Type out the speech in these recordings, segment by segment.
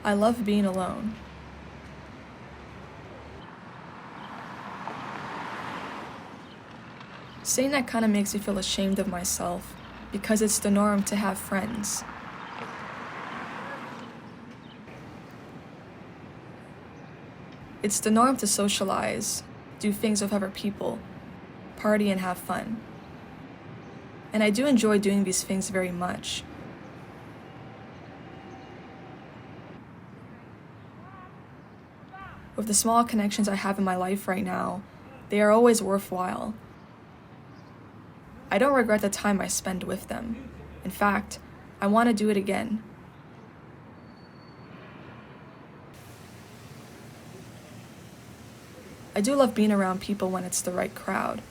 I love being alone. Saying that kind of makes me feel ashamed of myself, because it's the norm to have friends. It's the norm to socialize, do things with other people, party and have fun. And I do enjoy doing these things very much. With the small connections I have in my life right now, they are always worthwhile. I don't regret the time I spend with them. In fact, I want to do it again. I do love being around people when it's the right crowd.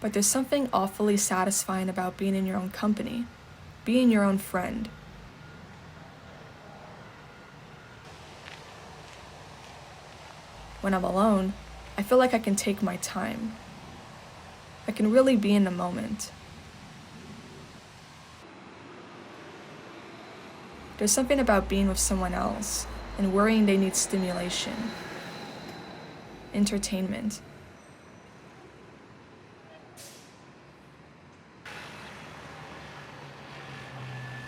But there's something awfully satisfying about being in your own company, being your own friend. When I'm alone, I feel like I can take my time. I can really be in the moment. There's something about being with someone else and worrying they need stimulation, entertainment.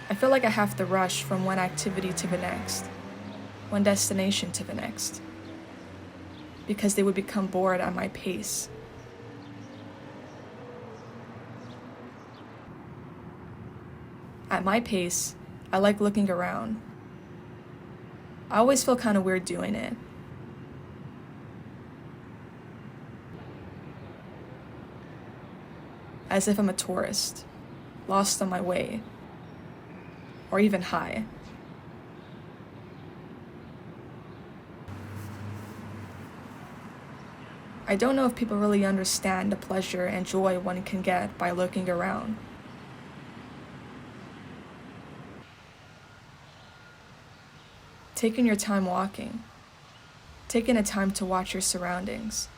I feel like I have to rush from one activity to the next, one destination to the next, because they would become bored at my pace. At my pace, I like looking around. I always feel kind of weird doing it. As if I'm a tourist, lost on my way, or even high. I don't know if people really understand the pleasure and joy one can get by looking around. Taking your time walking, taking a time to watch your surroundings,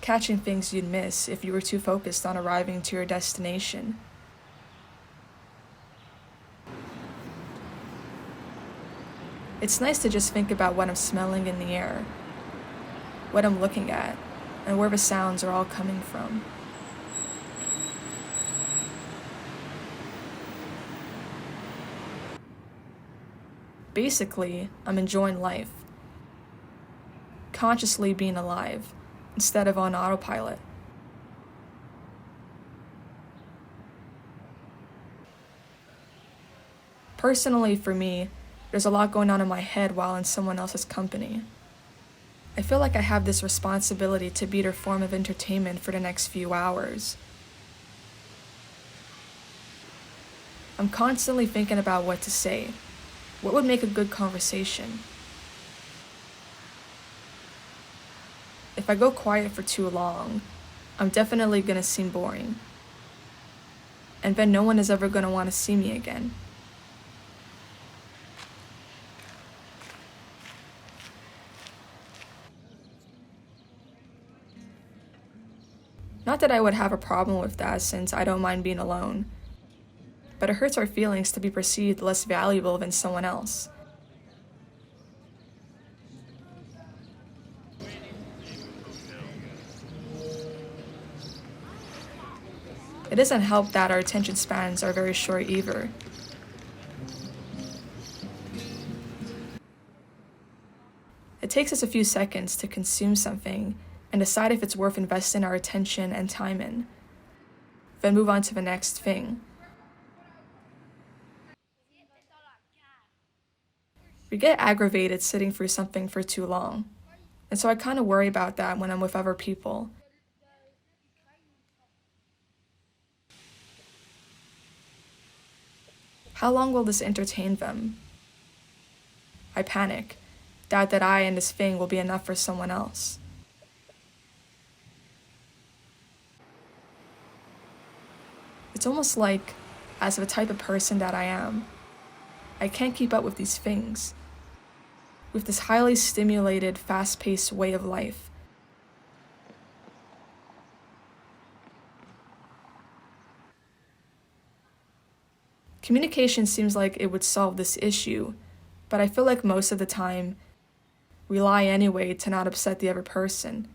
catching things you'd miss if you were too focused on arriving to your destination. It's nice to just think about what I'm smelling in the air, what I'm looking at, and where the sounds are all coming from. Basically, I'm enjoying life, consciously being alive, instead of on autopilot. Personally, for me, there's a lot going on in my head while in someone else's company. I feel like I have this responsibility to be their form of entertainment for the next few hours. I'm constantly thinking about what to say. What would make a good conversation? If I go quiet for too long, I'm definitely gonna seem boring. And then no one is ever gonna want to see me again. Not that I would have a problem with that, since I don't mind being alone. But it hurts our feelings to be perceived less valuable than someone else. It doesn't help that our attention spans are very short either. It takes us a few seconds to consume something and decide if it's worth investing our attention and time in, then move on to the next thing. We get aggravated sitting through something for too long, and so I kind of worry about that when I'm with other people. How long will this entertain them? I panic, doubt that I and this thing will be enough for someone else. It's almost like, as the type of person that I am, I can't keep up with these things, with this highly stimulated, fast-paced way of life. Communication seems like it would solve this issue, but I feel like most of the time, we lie anyway to not upset the other person.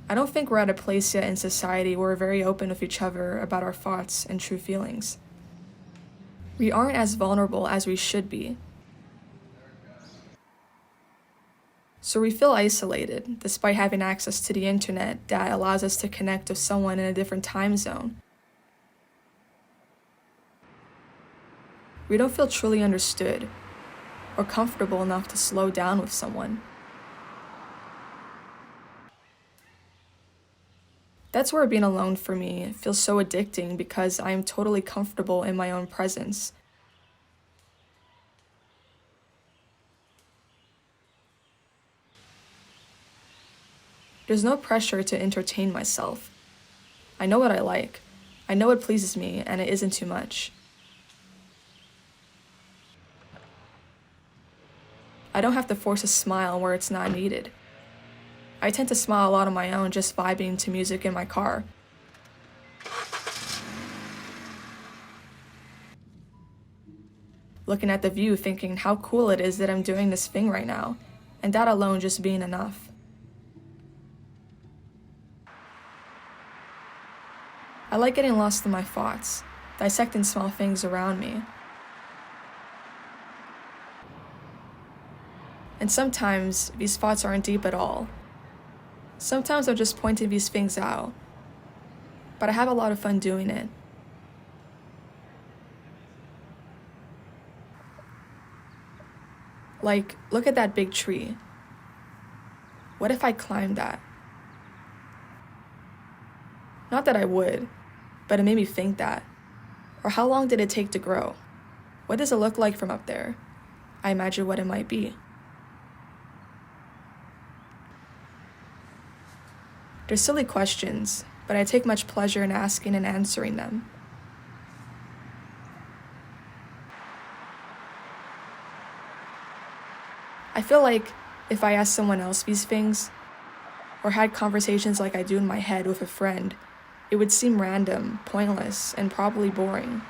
I don't think we're at a place yet in society where we're very open with each other about our thoughts and true feelings. We aren't as vulnerable as we should be. So we feel isolated, despite having access to the internet that allows us to connect with someone in a different time zone. We don't feel truly understood or comfortable enough to slow down with someone. That's where being alone for me feels so addicting because I am totally comfortable in my own presence. There's no pressure to entertain myself. I know what I like. I know what pleases me, and it isn't too much. I don't have to force a smile where it's not needed. I tend to smile a lot on my own just vibing to music in my car. Looking at the view thinking how cool it is that I'm doing this thing right now, and that alone just being enough. I like getting lost in my thoughts, dissecting small things around me. And sometimes these thoughts aren't deep at all. Sometimes I'm just pointing these things out, but I have a lot of fun doing it. Like, look at that big tree. What if I climbed that? Not that I would, but it made me think that. Or how long did it take to grow? What does it look like from up there? I imagine what it might be. They're silly questions, but I take much pleasure in asking and answering them. I feel like if I asked someone else these things, or had conversations like I do in my head with a friend, it would seem random, pointless, and probably boring.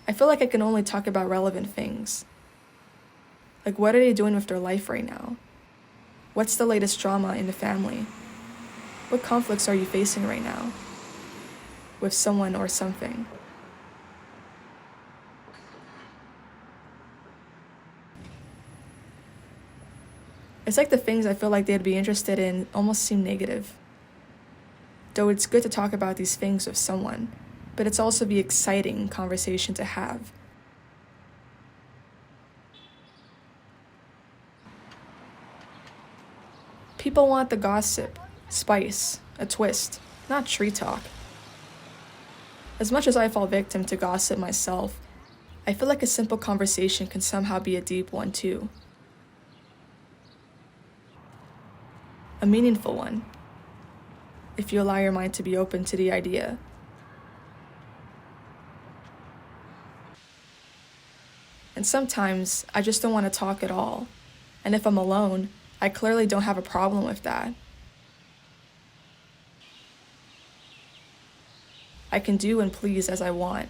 I feel like I can only talk about relevant things. Like, what are they doing with their life right now? What's the latest drama in the family? What conflicts are you facing right now? With someone or something? It's like the things I feel like they'd be interested in almost seem negative. Though it's good to talk about these things with someone, but it's also the exciting conversation to have. People want the gossip, spice, a twist, not tree talk. As much as I fall victim to gossip myself, I feel like a simple conversation can somehow be a deep one too. A meaningful one, if you allow your mind to be open to the idea. And sometimes I just don't want to talk at all, and if I'm alone, I clearly don't have a problem with that. I can do and please as I want.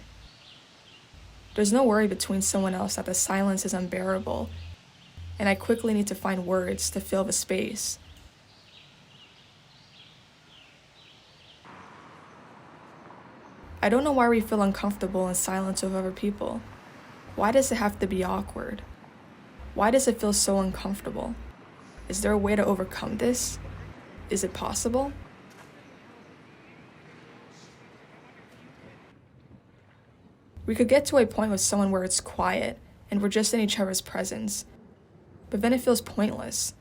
There's no worry between someone else that the silence is unbearable, and I quickly need to find words to fill the space. I don't know why we feel uncomfortable in silence with other people. Why does it have to be awkward? Why does it feel so uncomfortable? Is there a way to overcome this? Is it possible? We could get to a point with someone where it's quiet and we're just in each other's presence, but then it feels pointless.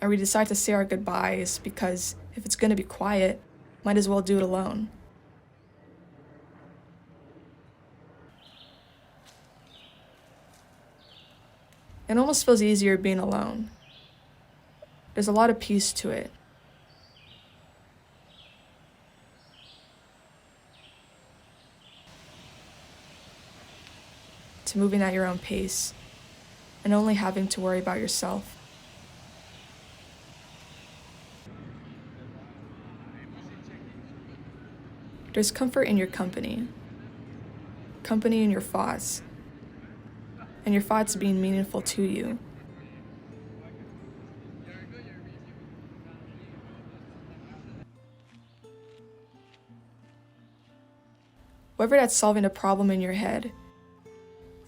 And we decide to say our goodbyes because if it's going to be quiet, might as well do it alone. It almost feels easier being alone. There's a lot of peace to it. To moving at your own pace, and only having to worry about yourself. There's comfort in your company in your thoughts, and your thoughts being meaningful to you. Whether that's solving a problem in your head,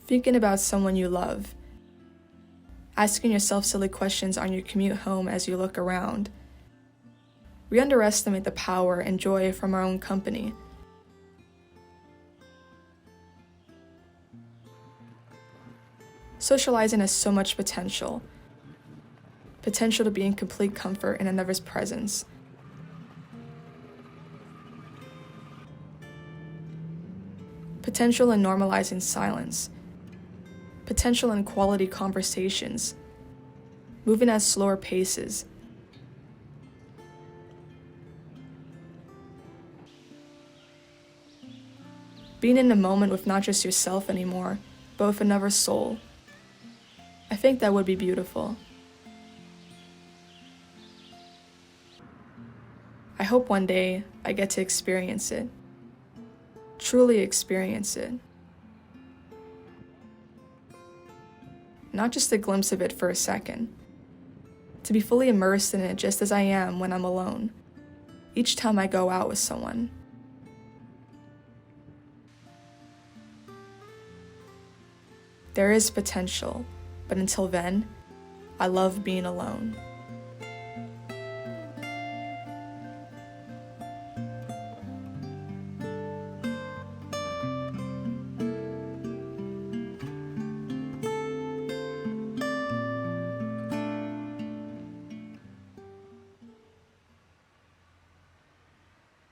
thinking about someone you love, asking yourself silly questions on your commute home as you look around. We underestimate the power and joy from our own company. Socializing has so much potential to be in complete comfort in another's presence. Potential in normalizing silence. Potential in quality conversations. Moving at slower paces. Being in the moment with not just yourself anymore, but with another soul. I think that would be beautiful. I hope one day I get to experience it. Truly experience it. Not just a glimpse of it for a second. To be fully immersed in it just as I am when I'm alone, each time I go out with someone. There is potential, but until then, I love being alone.